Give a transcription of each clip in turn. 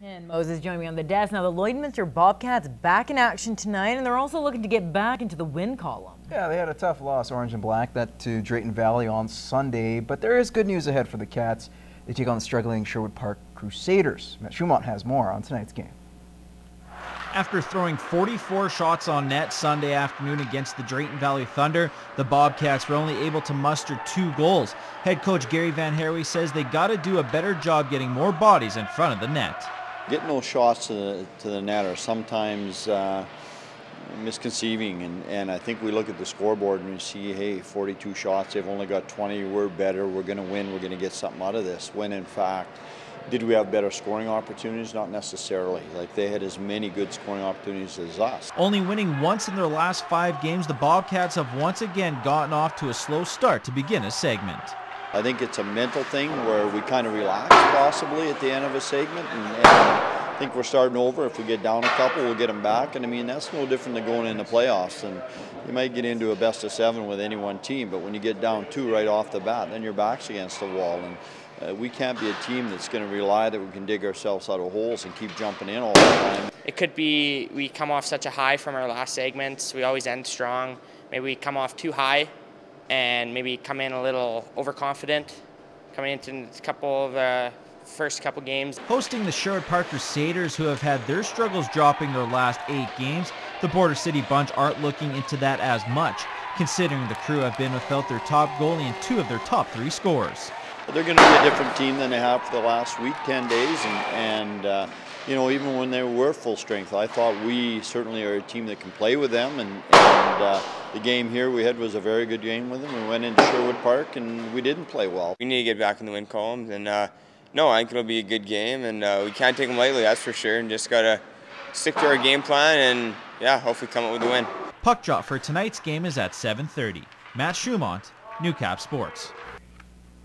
And Moses joining me on the desk. Now, the Lloydminster Bobcats back in action tonight, and they're also looking to get back into the win column. Yeah, they had a tough loss, orange and black, that to Drayton Valley on Sunday, but there is good news ahead for the Cats. They take on the struggling Sherwood Park Crusaders. Matt Schumont has more on tonight's game. After throwing 44 shots on net Sunday afternoon against the Drayton Valley Thunder, the Bobcats were only able to muster 2 goals. Head coach Gary Van Herwe says they got to do a better job getting more bodies in front of the net. Getting those shots to the net are sometimes misconceiving, and I think we look at the scoreboard and we see, hey, 42 shots, they've only got 20, we're better, we're going to win, we're going to get something out of this, when in fact, did we have better scoring opportunities? Not necessarily. Like, they had as many good scoring opportunities as us. Only winning once in their last 5 games, the Bobcats have once again gotten off to a slow start to begin a segment. I think it's a mental thing where we kind of relax possibly at the end of a segment, and I think we're starting over. If we get down a couple, we'll get them back, and I mean, that's no different than going in the playoffs. And you might get into a best of 7 with any one team, but when you get down 2 right off the bat, then your back's against the wall. And we can't be a team that's going to rely that we can dig ourselves out of holes and keep jumping in all the time. It could be we come off such a high from our last segments. We always end strong. Maybe we come off too high and maybe come in a little overconfident coming into the first couple games. Hosting the Sherwood Park Crusaders, who have had their struggles dropping their last 8 games, the Border City bunch aren't looking into that as much, considering the Crew have been without their top goalie and 2 of their top 3 scorers. They're going to be a different team than they have for the last week, 10 days, and you know, even when they were full strength, I thought we certainly are a team that can play with them, and the game here we had was a very good game with them. We went into Sherwood Park and we didn't play well. We need to get back in the win columns, and no, I think it'll be a good game, and we can't take them lightly, that's for sure, and just got to stick to our game plan and, yeah, hopefully come up with a win. Puck drop for tonight's game is at 7:30. Matt Schumont, Newcap Sports.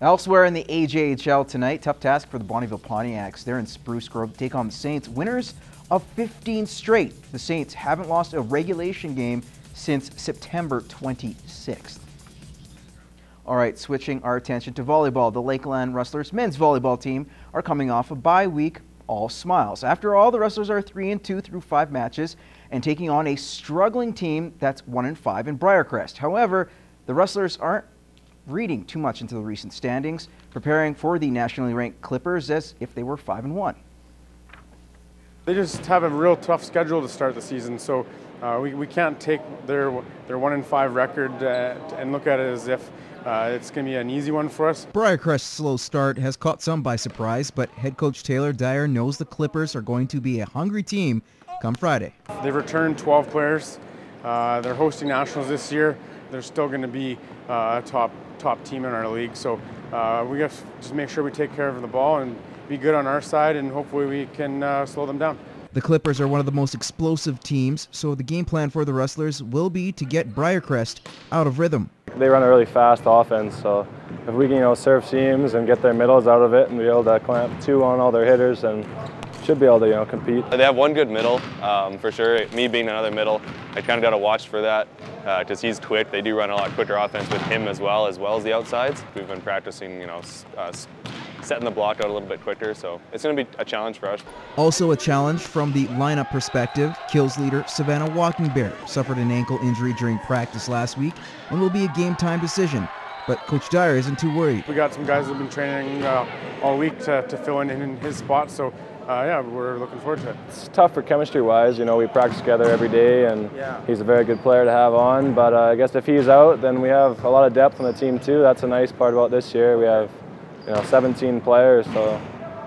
Elsewhere in the AJHL tonight, tough task for the Bonnyville Pontiacs. They're in Spruce Grove to take on the Saints, winners of 15 straight. The Saints haven't lost a regulation game since September 26th. All right, switching our attention to volleyball. The Lakeland Rustlers men's volleyball team are coming off a bye week, all smiles. After all, the Rustlers are 3-2 through 5 matches and taking on a struggling team that's 1-5 in Briarcrest. However, the Rustlers aren't reading too much into the recent standings, preparing for the nationally ranked Clippers as if they were 5-1. They just have a real tough schedule to start the season, so we can't take their 1-5 record and look at it as if it's going to be an easy one for us. Briarcrest's slow start has caught some by surprise, but head coach Taylor Dyer knows the Clippers are going to be a hungry team come Friday. They've returned 12 players. They're hosting nationals this year. They're still going to be a top team in our league, so we have to just make sure we take care of the ball and be good on our side, and hopefully we can slow them down. The Clippers are one of the most explosive teams, so the game plan for the Rustlers will be to get Briarcrest out of rhythm. They run a really fast offense, so if we can serve seams and get their middles out of it and be able to clamp 2 on all their hitters, and should be able to compete. They have one good middle, for sure. Me being another middle, I kind of got to watch for that because he's quick. They do run a lot quicker offense with him as well as the outsides. We've been practicing, setting the block out a little bit quicker, so it's going to be a challenge for us. Also a challenge from the lineup perspective, Kills leader Savannah Walking Bear suffered an ankle injury during practice last week and will be a game time decision. But Coach Dyer isn't too worried. We got some guys that have been training all week to fill in his spot, so yeah, we're looking forward to it. It's tough for chemistry-wise. We practice together every day, and he's a very good player to have on. But I guess if he's out, then we have a lot of depth on the team too. That's a nice part about this year. We have 17 players, so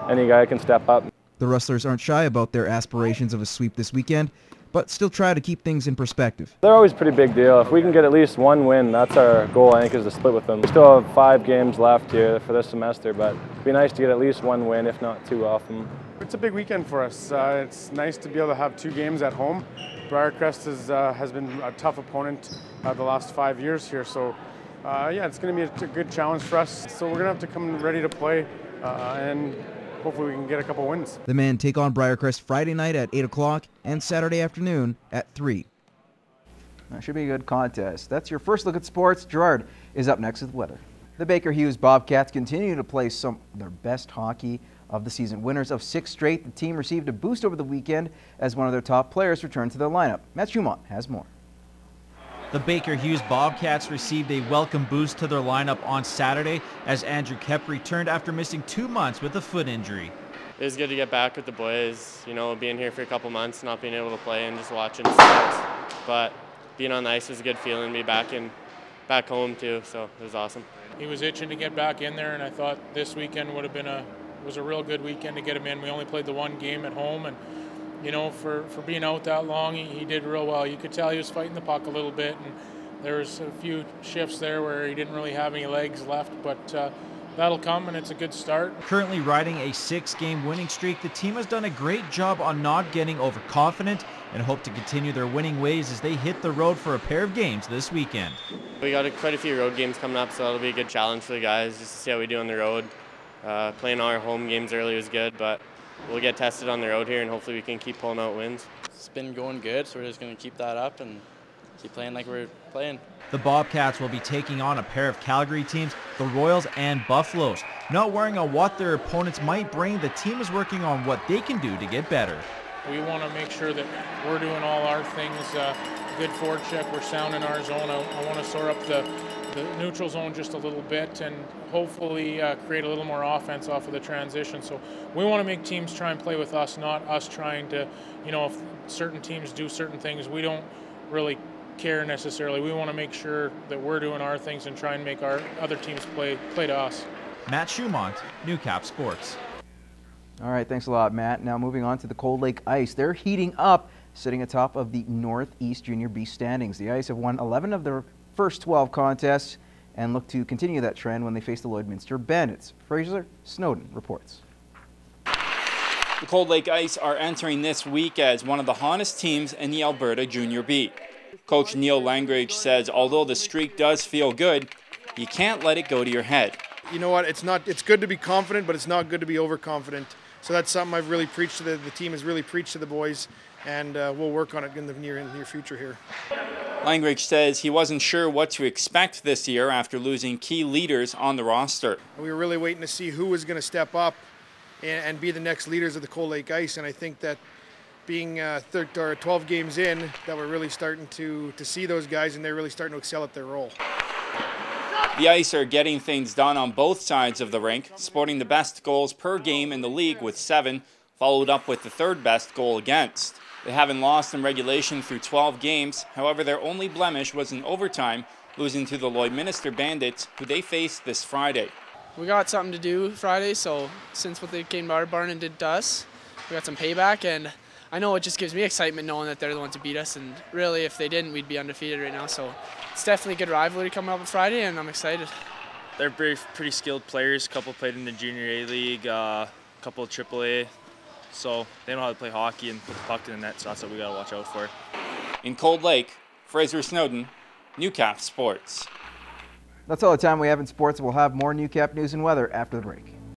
any guy can step up. The Rustlers aren't shy about their aspirations of a sweep this weekend, but still try to keep things in perspective. They're always a pretty big deal. If we can get at least 1 win, that's our goal, I think, is to split with them. We still have 5 games left here for this semester, but it'd be nice to get at least 1 win, if not 2 off them. It's a big weekend for us. It's nice to be able to have 2 games at home. Briarcrest has been a tough opponent the last 5 years here, so yeah, it's going to be a good challenge for us. So we're going to have to come ready to play and hopefully we can get a couple wins. The men take on Briarcrest Friday night at 8 o'clock and Saturday afternoon at 3. That should be a good contest. That's your first look at sports. Gerard is up next with weather. The Baker Hughes Bobcats continue to play some of their best hockey of the season. Winners of 6 straight, the team received a boost over the weekend as one of their top players returned to the lineup. Matt Schumont has more. The Baker Hughes Bobcats received a welcome boost to their lineup on Saturday as Andrew Kep returned after missing 2 months with a foot injury. It was good to get back with the boys, you know, being here for a couple months, not being able to play and just watching stats. But being on the ice was a good feeling, to be back home too, so it was awesome. He was itching to get back in there, and I thought this weekend would have been was a real good weekend to get him in. We only played the 1 game at home, and you know, for being out that long, he did real well. You could tell he was fighting the puck a little bit, and there was a few shifts there where he didn't really have any legs left, but that'll come, and it's a good start. Currently riding a 6-game winning streak, the team has done a great job on not getting overconfident and hope to continue their winning ways as they hit the road for a pair of games this weekend. We got quite a few road games coming up, so it'll be a good challenge for the guys just to see how we do on the road. Playing all our home games early was good, but we'll get tested on the road here, and hopefully we can keep pulling out wins. It's been going good, so we're just going to keep that up and keep playing like we're playing. The Bobcats will be taking on a pair of Calgary teams, the Royals and Buffaloes. Not worrying on what their opponents might bring, the team is working on what they can do to get better. We want to make sure that we're doing all our things. Good forward check, we're sound in our zone. I want to shore up the neutral zone just a little bit and hopefully create a little more offense off of the transition. So we want to make teams try and play with us, not us trying to, you know, if certain teams do certain things, we don't really care necessarily. We want to make sure that we're doing our things and try and make our other teams play to us. Matt Schumont, Newcap Sports. All right, thanks a lot, Matt. Now moving on to the Cold Lake Ice. They're heating up, sitting atop of the Northeast Junior B standings. The Ice have won 11 of their first 12 contests and look to continue that trend when they face the Lloydminster Bandits. Fraser Snowden reports. The Cold Lake Ice are entering this week as one of the hottest teams in the Alberta Junior B. Coach Neil Langridge says although the streak does feel good, you can't let it go to your head. You know what, it's good to be confident, but it's not good to be overconfident. So that's something I've really preached to the team has really preached to the boys, and we'll work on it in the near future here. Langridge says he wasn't sure what to expect this year after losing key leaders on the roster. We were really waiting to see who was going to step up and be the next leaders of the Cold Lake Ice, and I think that being 12 games in, that we're really starting to see those guys, and they're really starting to excel at their role. The Ice are getting things done on both sides of the rink, sporting the best goals per game in the league with 7, followed up with the 3rd best goal against. They haven't lost in regulation through 12 games, however their only blemish was in overtime, losing to the Lloydminster Bandits, who they faced this Friday. We got something to do Friday, so since what they came to our barn and did to us, we got some payback, and I know it just gives me excitement knowing that they're the ones to beat us, and really if they didn't, we'd be undefeated right now, so it's definitely a good rivalry coming up on Friday, and I'm excited. They're pretty skilled players. A couple played in the Junior A League, a couple AAA, so they know how to play hockey and put the puck in the net, so that's what we got to watch out for. In Cold Lake, Fraser Snowden, Newcap Sports. That's all the time we have in sports. We'll have more Newcap news and weather after the break.